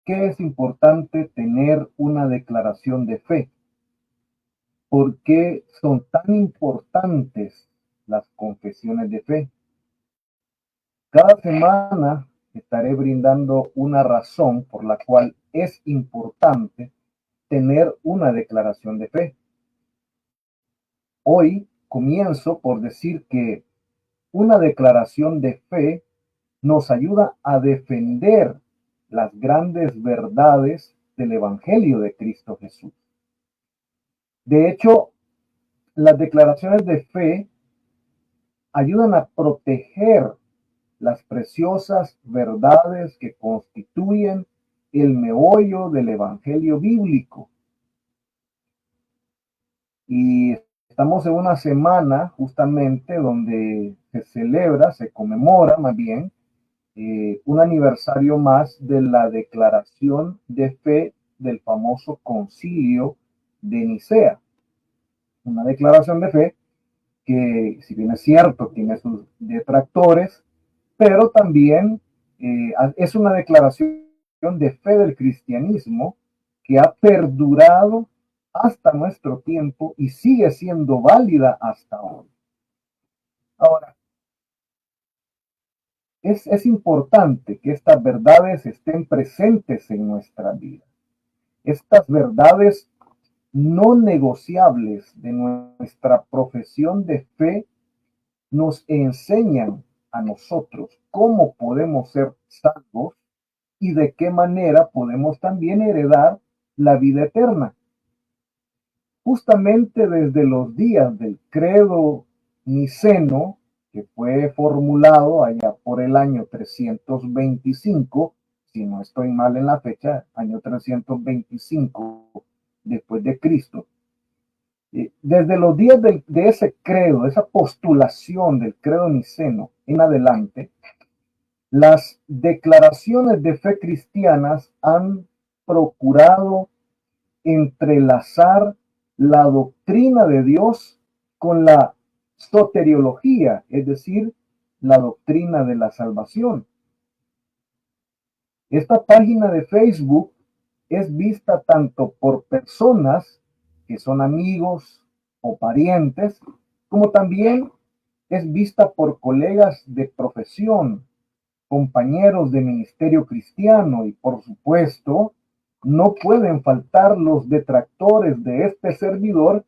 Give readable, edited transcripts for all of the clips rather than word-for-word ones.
qué es importante tener una declaración de fe? ¿Por qué son tan importantes las confesiones de fe? Cada semana estaré brindando una razón por la cual es importante tener una declaración de fe. Hoy comienzo por decir que una declaración de fe nos ayuda a defender las grandes verdades del Evangelio de Cristo Jesús. De hecho, las declaraciones de fe ayudan a proteger las preciosas verdades que constituyen el meollo del Evangelio bíblico. Y estamos en una semana justamente donde se conmemora más bien, un aniversario más de la declaración de fe del famoso concilio de Nicea. Una declaración de fe que, si bien es cierto, tiene sus detractores, pero también es una declaración de fe del cristianismo que ha perdurado hasta nuestro tiempo y sigue siendo válida hasta hoy. Ahora, es importante que estas verdades estén presentes en nuestra vida. Estas verdades no negociables de nuestra profesión de fe nos enseñan a nosotros cómo podemos ser salvos y de qué manera podemos también heredar la vida eterna. Justamente desde los días del credo niceno, que fue formulado allá por el año 325, si no estoy mal en la fecha, año 325 después de Cristo. Desde los días de ese credo, de esa postulación del credo niceno en adelante, las declaraciones de fe cristianas han procurado entrelazar la doctrina de Dios con la soteriología, es decir, la doctrina de la salvación. Esta página de Facebook es vista tanto por personas que son amigos o parientes, como también es vista por colegas de profesión, compañeros de ministerio cristiano y, por supuesto, no pueden faltar los detractores de este servidor,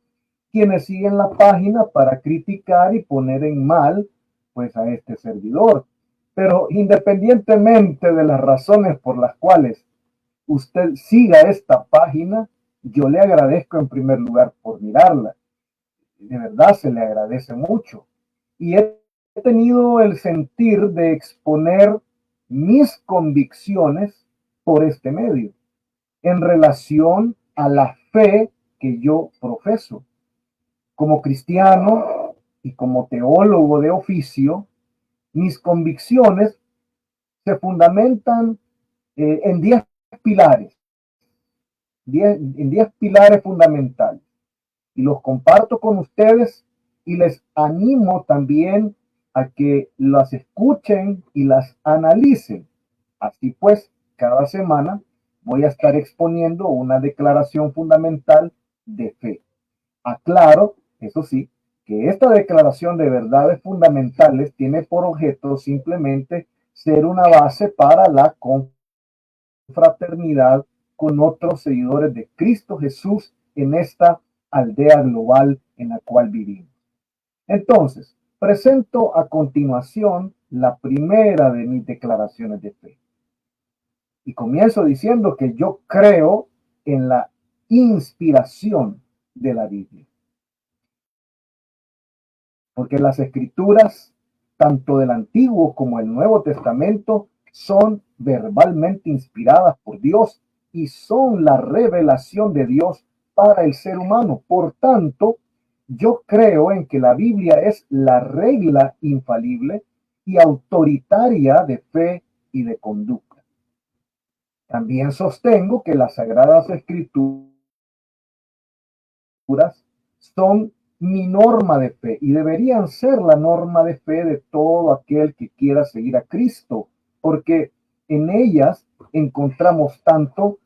quienes siguen la página para criticar y poner en mal pues a este servidor. Pero independientemente de las razones por las cuales usted siga esta página, yo le agradezco en primer lugar por mirarla. De verdad se le agradece mucho. Y he tenido el sentir de exponer mis convicciones por este medio en relación a la fe que yo profeso. Como cristiano y como teólogo de oficio, mis convicciones se fundamentan en 10 pilares, en 10 pilares fundamentales. Y los comparto con ustedes y les animo también a que las escuchen y las analicen. Así pues, cada semana voy a estar exponiendo una declaración fundamental de fe. Aclaro, eso sí, que esta declaración de verdades fundamentales tiene por objeto simplemente ser una base para la confraternidad con otros seguidores de Cristo Jesús en esta aldea global en la cual vivimos. Entonces, presento a continuación la primera de mis declaraciones de fe. Y comienzo diciendo que yo creo en la inspiración de la Biblia. Porque las escrituras, tanto del Antiguo como el Nuevo Testamento, son verbalmente inspiradas por Dios y son la revelación de Dios para el ser humano. Por tanto, yo creo en que la Biblia es la regla infalible y autoritaria de fe y de conducta. También sostengo que las Sagradas Escrituras son mi norma de fe y deberían ser la norma de fe de todo aquel que quiera seguir a Cristo, porque en ellas encontramos tanto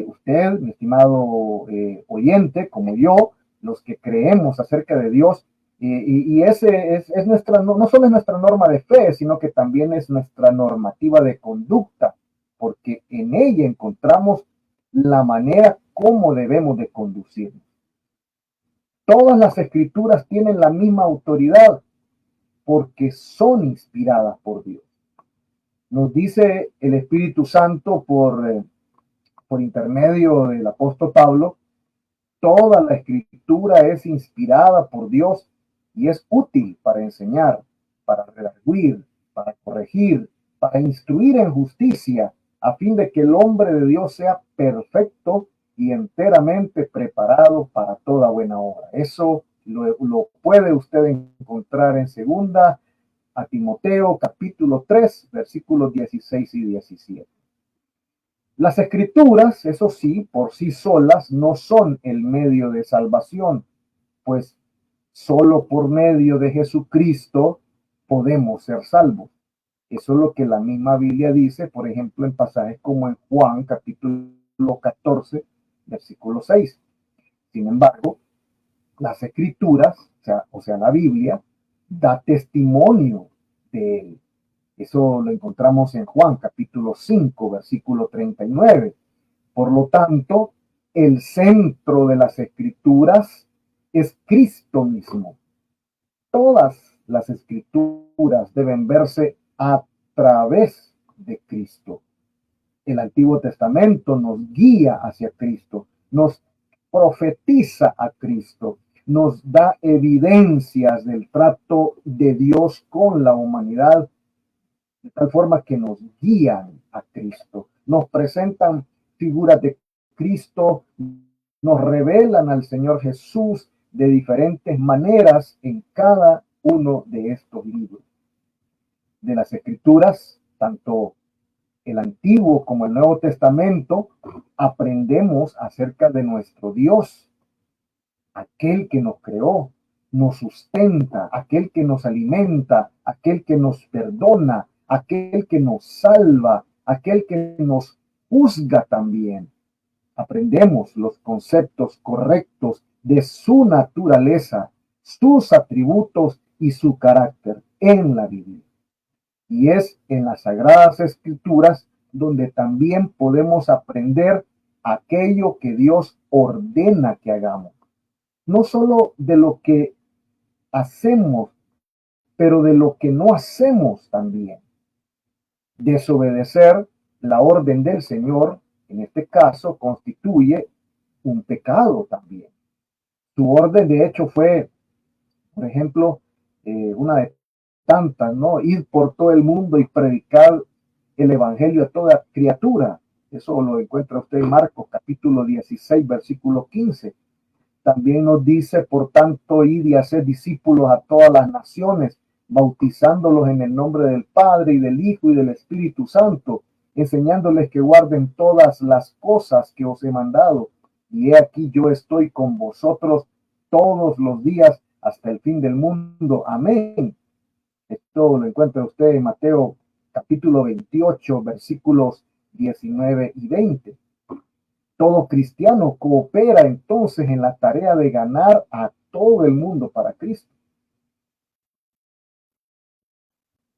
usted, mi estimado oyente, como yo, los que creemos acerca de Dios, y ese es nuestra, no solo es nuestra norma de fe, sino que también es nuestra normativa de conducta, porque en ella encontramos la manera como debemos de conducirnos. Todas las escrituras tienen la misma autoridad porque son inspiradas por Dios. Nos dice el Espíritu Santo por intermedio del apóstol Pablo, toda la escritura es inspirada por Dios y es útil para enseñar, para redarguir, para corregir, para instruir en justicia, a fin de que el hombre de Dios sea perfecto y enteramente preparado para toda buena obra. Eso lo puede usted encontrar en segunda a Timoteo capítulo 3, versículos 16 y 17. Las escrituras, eso sí, por sí solas no son el medio de salvación, pues solo por medio de Jesucristo podemos ser salvos. Eso es lo que la misma Biblia dice, por ejemplo, en pasajes como en Juan capítulo 14, versículo 6. Sin embargo, las escrituras, o sea, la Biblia, da testimonio de él. Eso lo encontramos en Juan capítulo 5, versículo 39. Por lo tanto, el centro de las escrituras es Cristo mismo. Todas las escrituras deben verse a través de Cristo. El Antiguo Testamento nos guía hacia Cristo, nos profetiza a Cristo, nos da evidencias del trato de Dios con la humanidad, de tal forma que nos guían a Cristo, nos presentan figuras de Cristo, nos revelan al Señor Jesús de diferentes maneras en cada uno de estos libros. De las Escrituras, tanto el Antiguo como el Nuevo Testamento, aprendemos acerca de nuestro Dios, aquel que nos creó, nos sustenta, aquel que nos alimenta, aquel que nos perdona, aquel que nos salva, aquel que nos juzga también. Aprendemos los conceptos correctos de su naturaleza, sus atributos y su carácter en la Biblia. Y es en las Sagradas Escrituras donde también podemos aprender aquello que Dios ordena que hagamos. No solo de lo que hacemos, pero de lo que no hacemos también. Desobedecer la orden del Señor, en este caso, constituye un pecado también. Su orden, de hecho, fue, por ejemplo, una de tantas, ¿no? Ir por todo el mundo y predicar el evangelio a toda criatura. Eso lo encuentra usted en Marcos capítulo 16, versículo 15. También nos dice, por tanto, id y hacer discípulos a todas las naciones, bautizándolos en el nombre del Padre y del Hijo y del Espíritu Santo, enseñándoles que guarden todas las cosas que os he mandado. Y he aquí yo estoy con vosotros todos los días hasta el fin del mundo. Amén. Esto lo encuentra usted en Mateo capítulo 28, versículos 19 y 20. Todo cristiano coopera entonces en la tarea de ganar a todo el mundo para Cristo.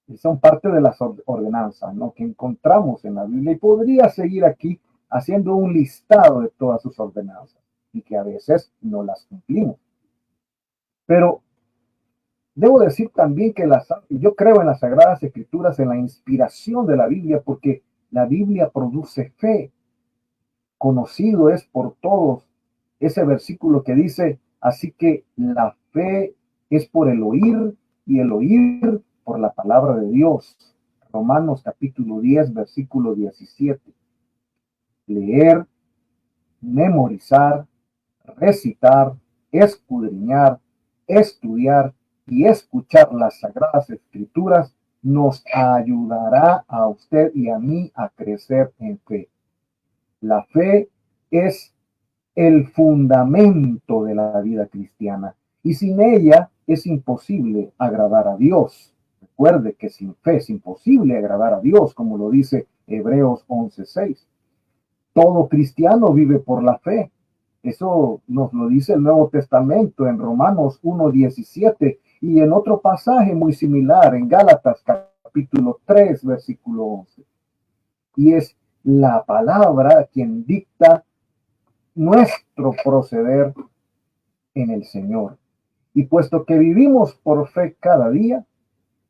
Y son parte de las ordenanzas, ¿no?, que encontramos en la Biblia. Y podría seguir aquí haciendo un listado de todas sus ordenanzas y que a veces no las cumplimos. Pero debo decir también que yo creo en las Sagradas Escrituras, en la inspiración de la Biblia, porque la Biblia produce fe. Conocido es por todos ese versículo que dice, así que la fe es por el oír y el oír por la palabra de Dios. Romanos capítulo 10, versículo 17. Leer, memorizar, recitar, escudriñar, estudiar y escuchar las Sagradas Escrituras nos ayudará a usted y a mí a crecer en fe. La fe es el fundamento de la vida cristiana y sin ella es imposible agradar a Dios. Recuerde que sin fe es imposible agradar a Dios, como lo dice Hebreos 11:6. Todo cristiano vive por la fe. Eso nos lo dice el Nuevo Testamento en Romanos 1:17 y en otro pasaje muy similar en Gálatas capítulo 3, versículo 11. Y es la palabra quien dicta nuestro proceder en el Señor. Y puesto que vivimos por fe cada día,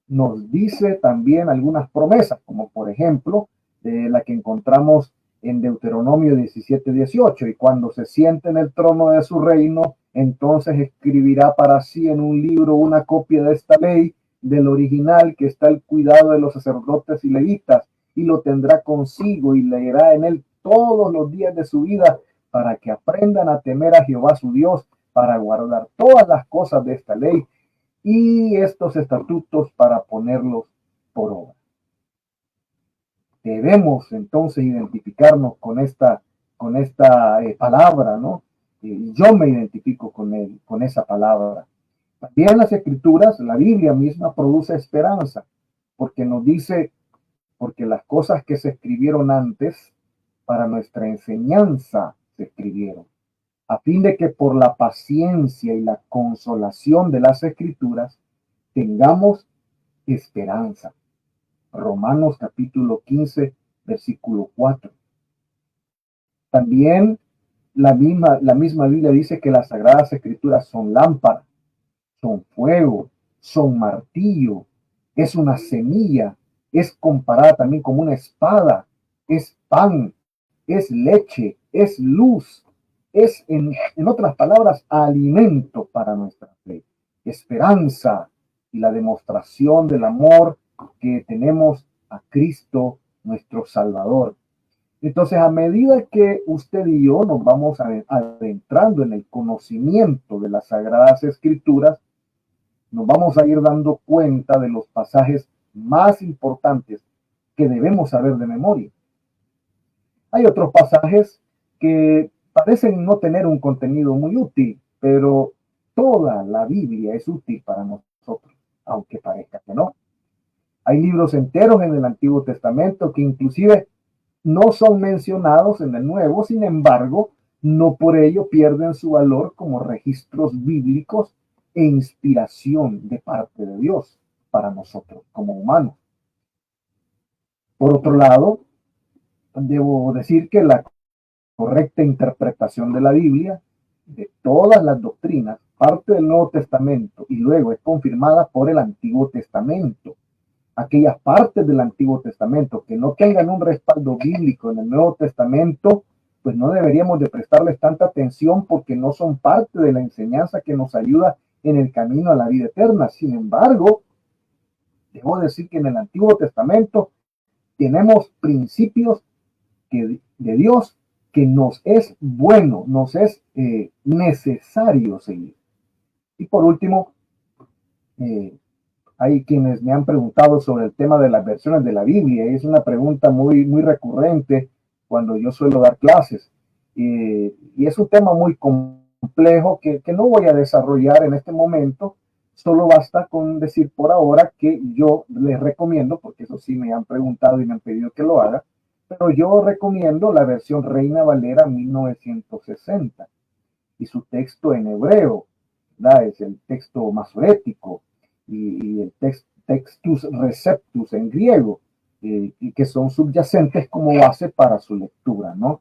nos dice también algunas promesas, como por ejemplo, la que encontramos en Deuteronomio 17:18, y cuando se siente en el trono de su reino, entonces escribirá para sí en un libro una copia de esta ley, del original que está al cuidado de los sacerdotes y levitas, y lo tendrá consigo y leerá en él todos los días de su vida, para que aprendan a temer a Jehová su Dios, para guardar todas las cosas de esta ley y estos estatutos para ponerlos por obra. Debemos entonces identificarnos con esta palabra, ¿no? Yo me identifico con esa palabra. También las escrituras, la Biblia misma produce esperanza, porque nos dice, porque las cosas que se escribieron antes para nuestra enseñanza se escribieron, a fin de que por la paciencia y la consolación de las escrituras tengamos esperanza. Romanos capítulo 15, versículo 4. También la misma Biblia dice que las sagradas escrituras son lámpara, son fuego, son martillo, es una semilla, es comparada también como una espada, es pan, es leche, es luz, es en otras palabras alimento para nuestra fe, esperanza y la demostración del amor que tenemos a Cristo nuestro Salvador. Entonces, a medida que usted y yo nos vamos adentrando en el conocimiento de las Sagradas Escrituras, nos vamos a ir dando cuenta de los pasajes más importantes que debemos saber de memoria. Hay otros pasajes que parecen no tener un contenido muy útil, pero toda la Biblia es útil para nosotros, aunque parezca que no. Hay libros enteros en el Antiguo Testamento que inclusive no son mencionados en el Nuevo, sin embargo, no por ello pierden su valor como registros bíblicos e inspiración de parte de Dios para nosotros como humanos. Por otro lado, debo decir que la correcta interpretación de la Biblia, de todas las doctrinas, parte del Nuevo Testamento y luego es confirmada por el Antiguo Testamento. Aquellas partes del Antiguo Testamento que no tengan un respaldo bíblico en el Nuevo Testamento, pues no deberíamos de prestarles tanta atención porque no son parte de la enseñanza que nos ayuda en el camino a la vida eterna. Sin embargo, debo decir que en el Antiguo Testamento tenemos principios de Dios que nos es bueno, nos es necesario seguir. Y por último, hay quienes me han preguntado sobre el tema de las versiones de la Biblia. Es una pregunta muy, muy recurrente cuando yo suelo dar clases. Y es un tema muy complejo que no voy a desarrollar en este momento. Solo basta con decir por ahora que yo les recomiendo, porque eso sí me han preguntado y me han pedido que lo haga, pero yo recomiendo la versión Reina Valera 1960 y su texto en hebreo, ¿verdad? Es el texto masorético y el textus receptus en griego, y que son subyacentes como base para su lectura, ¿no?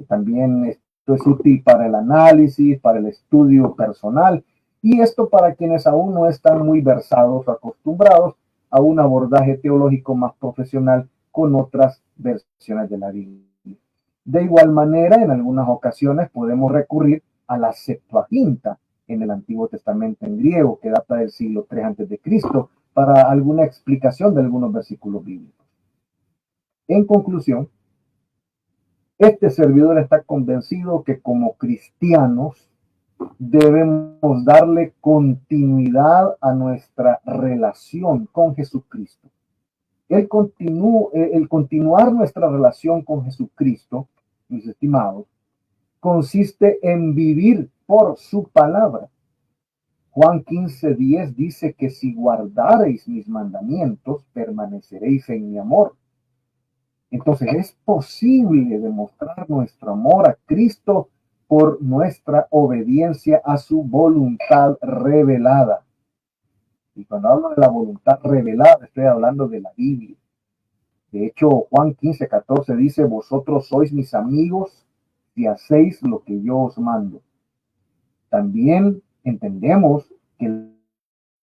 También esto es útil para el análisis, para el estudio personal, y esto para quienes aún no están muy versados o acostumbrados a un abordaje teológico más profesional con otras versiones de la Biblia. De igual manera, en algunas ocasiones podemos recurrir a la Septuaginta en el Antiguo Testamento en griego, que data del siglo III a.C., para alguna explicación de algunos versículos bíblicos. En conclusión, este servidor está convencido que como cristianos debemos darle continuidad a nuestra relación con Jesucristo. El continuar nuestra relación con Jesucristo, mis estimados, consiste en vivir por su palabra. Juan 15:10 dice que si guardareis mis mandamientos, permaneceréis en mi amor. Entonces es posible demostrar nuestro amor a Cristo por nuestra obediencia a su voluntad revelada. Y cuando hablo de la voluntad revelada, estoy hablando de la Biblia. De hecho, Juan 15:14 dice, vosotros sois mis amigos si hacéis lo que yo os mando. También entendemos que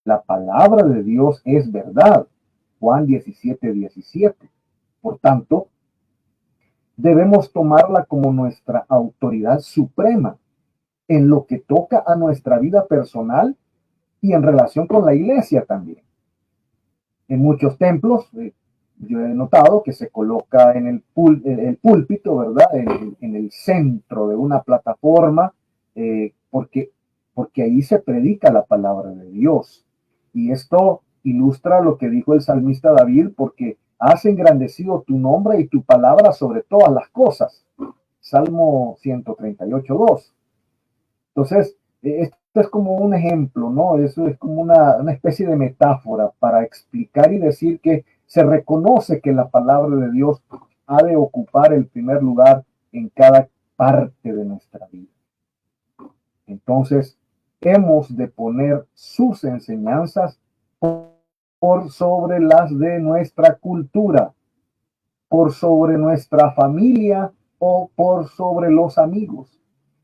la palabra de Dios es verdad. Juan 17:17. Por tanto, debemos tomarla como nuestra autoridad suprema en lo que toca a nuestra vida personal y en relación con la iglesia también. En muchos templos, yo he notado que se coloca en el púlpito, ¿verdad? En el centro de una plataforma, porque ahí se predica la palabra de Dios. Y esto ilustra lo que dijo el salmista David, porque has engrandecido tu nombre y tu palabra sobre todas las cosas. Salmo 138:2. Entonces, esto es como un ejemplo, ¿no? Eso es como una especie de metáfora para explicar y decir que se reconoce que la palabra de Dios ha de ocupar el primer lugar en cada parte de nuestra vida. Entonces, hemos de poner sus enseñanzas por sobre las de nuestra cultura, por sobre nuestra familia o por sobre los amigos.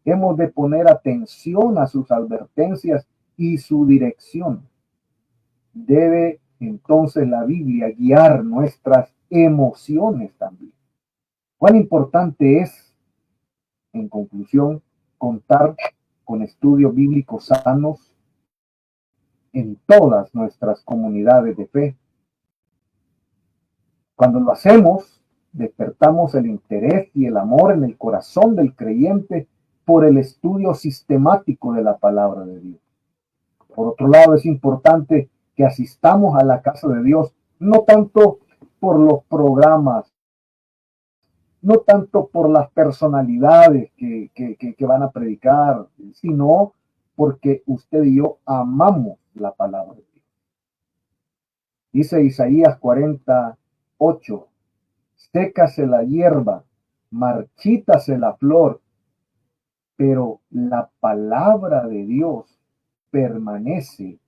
Hemos de poner atención a sus advertencias y su dirección. Debe entonces la Biblia guiar nuestras emociones también. Cuán importante es, en conclusión, contar con estudios bíblicos sanos en todas nuestras comunidades de fe. Cuando lo hacemos, despertamos el interés y el amor en el corazón del creyente por el estudio sistemático de la palabra de Dios. Por otro lado, es importante que asistamos a la casa de Dios, no tanto por los programas, no tanto por las personalidades que van a predicar, sino porque usted y yo amamos la palabra de Dios. Dice Isaías 40:8, sécase la hierba, marchítase la flor, pero la palabra de Dios permanece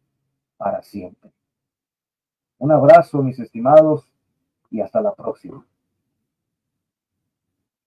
para siempre. Un abrazo, mis estimados, y hasta la próxima.